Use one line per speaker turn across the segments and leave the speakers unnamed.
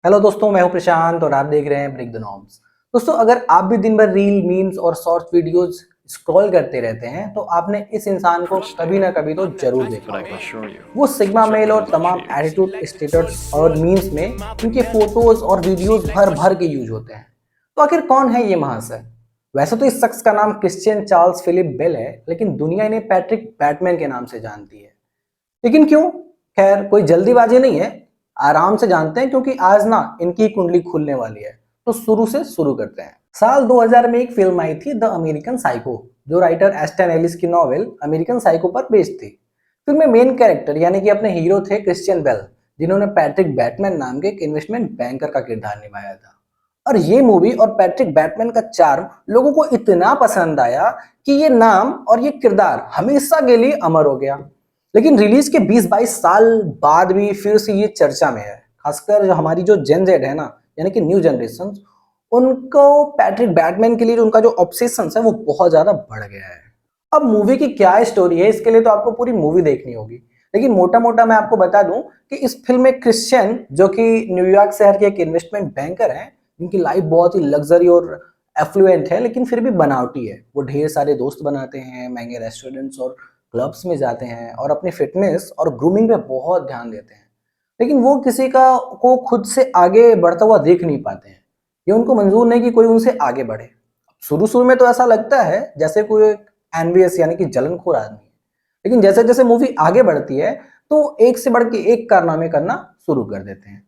Hello दोस्तों, मैं हूं प्रशांत और आप देख रहे हैं ब्रेक द नॉर्म्स। दोस्तों, अगर आप भी दिन भर रील, मीम्स और शॉर्ट वीडियोस स्क्रॉल करते रहते हैं तो आपने इस इंसान को कभी ना कभी तो जरूर देखा होगा। वो सिग्मा मेल और तमाम एटीट्यूड स्टेटस और मीम्स में इनके फोटोज और वीडियोस भर भर के यूज होते हैं। तो आखिर कौन है ये महाशय? वैसे तो इस शख्स का नाम क्रिश्चियन चार्ल्स फिलिप बेल है, लेकिन दुनिया इन्हें पैट्रिक बैटमैन के नाम से जानती है। लेकिन क्यों? खैर, कोई जल्दीबाजी नहीं है, आराम से जानते हैं, क्योंकि आज ना इनकी कुंडली खुलने वाली है। तो शुरू से शुरू करते हैं। साल 2000 में एक फिल्म आई थी, द अमेरिकन साइको, जो राइटर एस्टन एलिस की नॉवेल अमेरिकन साइको पर बेस्ड थी। फिल्म में मेन कैरेक्टर यानी कि अपने हीरो थे क्रिश्चियन बेल, जिन्होंने पैट्रिक बैटमैन नाम के एक इन्वेस्टमेंट बैंकर का किरदार निभाया था। और ये मूवी और पैट्रिक बैटमैन का चार्म लोगों को इतना पसंद आया कि ये नाम और ये किरदार हमेशा के लिए अमर हो गया। लेकिन रिलीज के 20-22 साल बाद भी फिर से ये चर्चा में है। खासकर हमारी जो जेन जेड है ना, यानी कि न्यू जनरेशन, उनको पैट्रिक बैटमैन के लिए जो उनका जो ऑब्सेशन है वो बहुत ज्यादा बढ़ गया है। अब मूवी की क्या स्टोरी है, इसके लिए तो आपको पूरी मूवी देखनी होगी, लेकिन मोटा मोटा मैं आपको बता दूं कि इस फिल्म में क्रिश्चियन, जो कि न्यूयॉर्क शहर के एक इन्वेस्टमेंट बैंकर हैं, जिनकी लाइफ बहुत ही लग्जरी और एफ्लुएंट है, लेकिन फिर भी बनावटी है। वो ढेर सारे दोस्त बनाते हैं, महंगे रेस्टोरेंट्स और क्लब्स में जाते हैं और अपनी फिटनेस और ग्रूमिंग पे बहुत ध्यान देते हैं। लेकिन वो किसी का को खुद से आगे बढ़ता हुआ देख नहीं पाते हैं। ये उनको मंजूर नहीं कि कोई उनसे आगे बढ़े। शुरू शुरू में तो ऐसा लगता है जैसे कोई एनवियस यानी कि जलनखोर आदमी है, लेकिन जैसे जैसे मूवी आगे बढ़ती है तो एक से बढ़ के एक कारनामे करना शुरू कर देते हैं।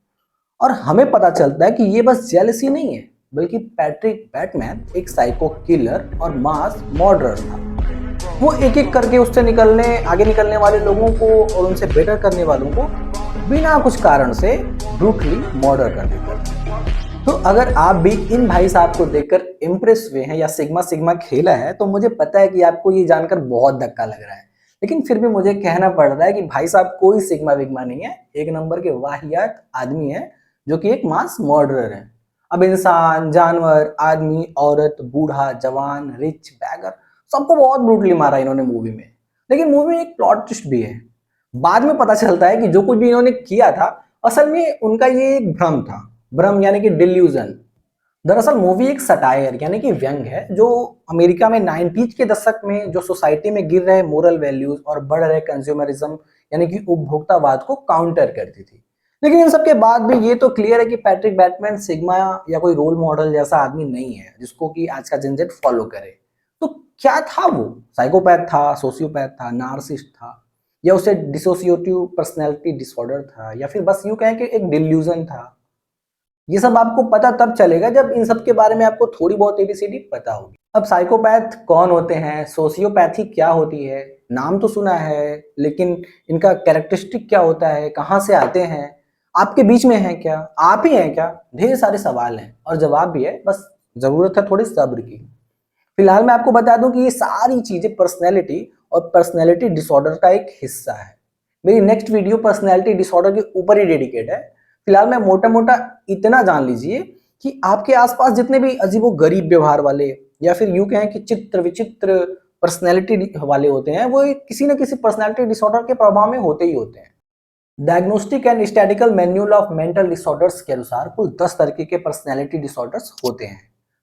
और हमें पता चलता है कि ये बस जेलसी नहीं है, बल्कि पैट्रिक बैटमैन एक साइको किलर और मास मर्डरर था। वो एक एक करके उससे आगे निकलने वाले लोगों को और उनसे बेटर करने वालों को बिना कुछ कारण से ब्रूटली मर्डर कर देता था। तो अगर आप भी इन भाई साहब को देखकर इम्प्रेस हुए हैं या सिग्मा सिग्मा खेला है, तो मुझे पता है कि आपको ये जानकर बहुत धक्का लग रहा है, लेकिन फिर भी मुझे कहना पड़ रहा है कि भाई साहब कोई सिग्मा विग्मा नहीं है, एक नंबर के वाहियात आदमी है, जो कि एक मास मर्डरर है। अब इंसान, जानवर, आदमी, औरत, बूढ़ा, जवान, रिच, बैगर, सबको बहुत ब्रूटली मारा इन्होंने मूवी में। लेकिन मूवी में एक प्लॉट ट्विस्ट भी है। बाद में पता चलता है कि जो कुछ भी इन्होंने किया था, असल में उनका ये एक भ्रम था। भ्रम यानी कि डिल्यूजन। दरअसल मूवी एक सटायर यानी कि व्यंग है, जो अमेरिका में 90s के दशक में जो सोसाइटी में गिर रहे मोरल वैल्यूज और बढ़ रहे कंज्यूमरिज्म यानी कि उपभोक्तावाद को काउंटर करती थी। लेकिन इन सब के बाद भी ये तो क्लियर है कि पैट्रिक बैटमैन सिग्मा या कोई रोल मॉडल जैसा आदमी नहीं है जिसको कि आज का जनरेट फॉलो करे। तो क्या था वो? साइकोपैथ था, सोशियोपैथ था, नार्सिस्ट था, या उसे डिसोसिएटिव पर्सनैलिटी डिसऑर्डर था, या फिर बस यूं कहें कि एक डिल्यूजन था? ये सब आपको पता तब चलेगा जब इन सब के बारे में आपको थोड़ी बहुत एबीसीडी पता होगी। अब साइकोपैथ कौन होते हैं, सोशियोपैथी क्या होती है, नाम तो सुना है, लेकिन इनका कैरेक्टरिस्टिक क्या होता है, कहाँ से आते हैं, आपके बीच में है क्या, आप ही हैं क्या? ढेर सारे सवाल हैं और जवाब भी है, बस जरूरत है थोड़ी सब्र की। फिलहाल मैं आपको बता दूं कि ये सारी चीजें पर्सनैलिटी और पर्सनैलिटी डिसऑर्डर का एक हिस्सा है। मेरी नेक्स्ट वीडियो पर्सनैलिटी डिसऑर्डर के ऊपर ही डेडिकेट है। फिलहाल मैं मोटा मोटा इतना जान लीजिए कि आपके आसपास जितने भी अजीबो गरीब व्यवहार वाले या फिर यूं कहें कि चित्र विचित्र पर्सनैलिटी वाले होते हैं, वो किसी न किसी पर्सनैलिटी डिसऑर्डर के प्रभाव में होते ही होते हैं। Diagnostic and statistical manual of mental disorders के अनुसार कुल 10 तरीके के पर्सनैलिटी डिसऑर्डर्स होते हैं,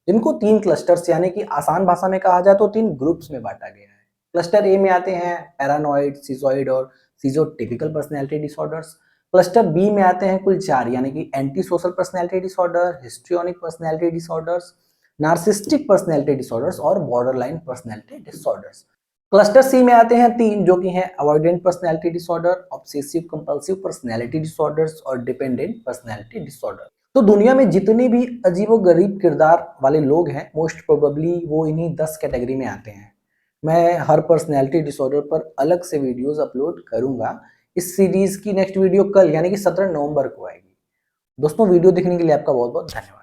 जिनको 3 क्लस्टर्स यानी कि आसान भाषा में कहा जाए तो 3 ग्रुप्स में बांटा गया है। क्लस्टर ए में आते हैं पैरानॉइड, सिजोइड और schizotypal personality disorders. Cluster B में आते हैं कुल 4 यानी कि anti social personality disorder, histrionic personality disorders, narcissistic personality disorders और borderline personality disorders. Cluster C में आते हैं 3 जो कि हैं avoidant personality disorder, obsessive compulsive personality disorders और डिपेंडेंट पर्सनैलिटी डिसऑर्डर। तो दुनिया में जितने भी अजीबो-गरीब किरदार वाले लोग हैं, मोस्ट प्रोबेबली वो इन्हीं 10 कैटेगरी में आते हैं। मैं हर पर्सनैलिटी डिसऑर्डर पर अलग से वीडियोस अपलोड करूंगा। इस सीरीज की नेक्स्ट वीडियो कल यानी कि 17 नवंबर को आएगी। दोस्तों, वीडियो देखने के लिए आपका बहुत बहुत धन्यवाद।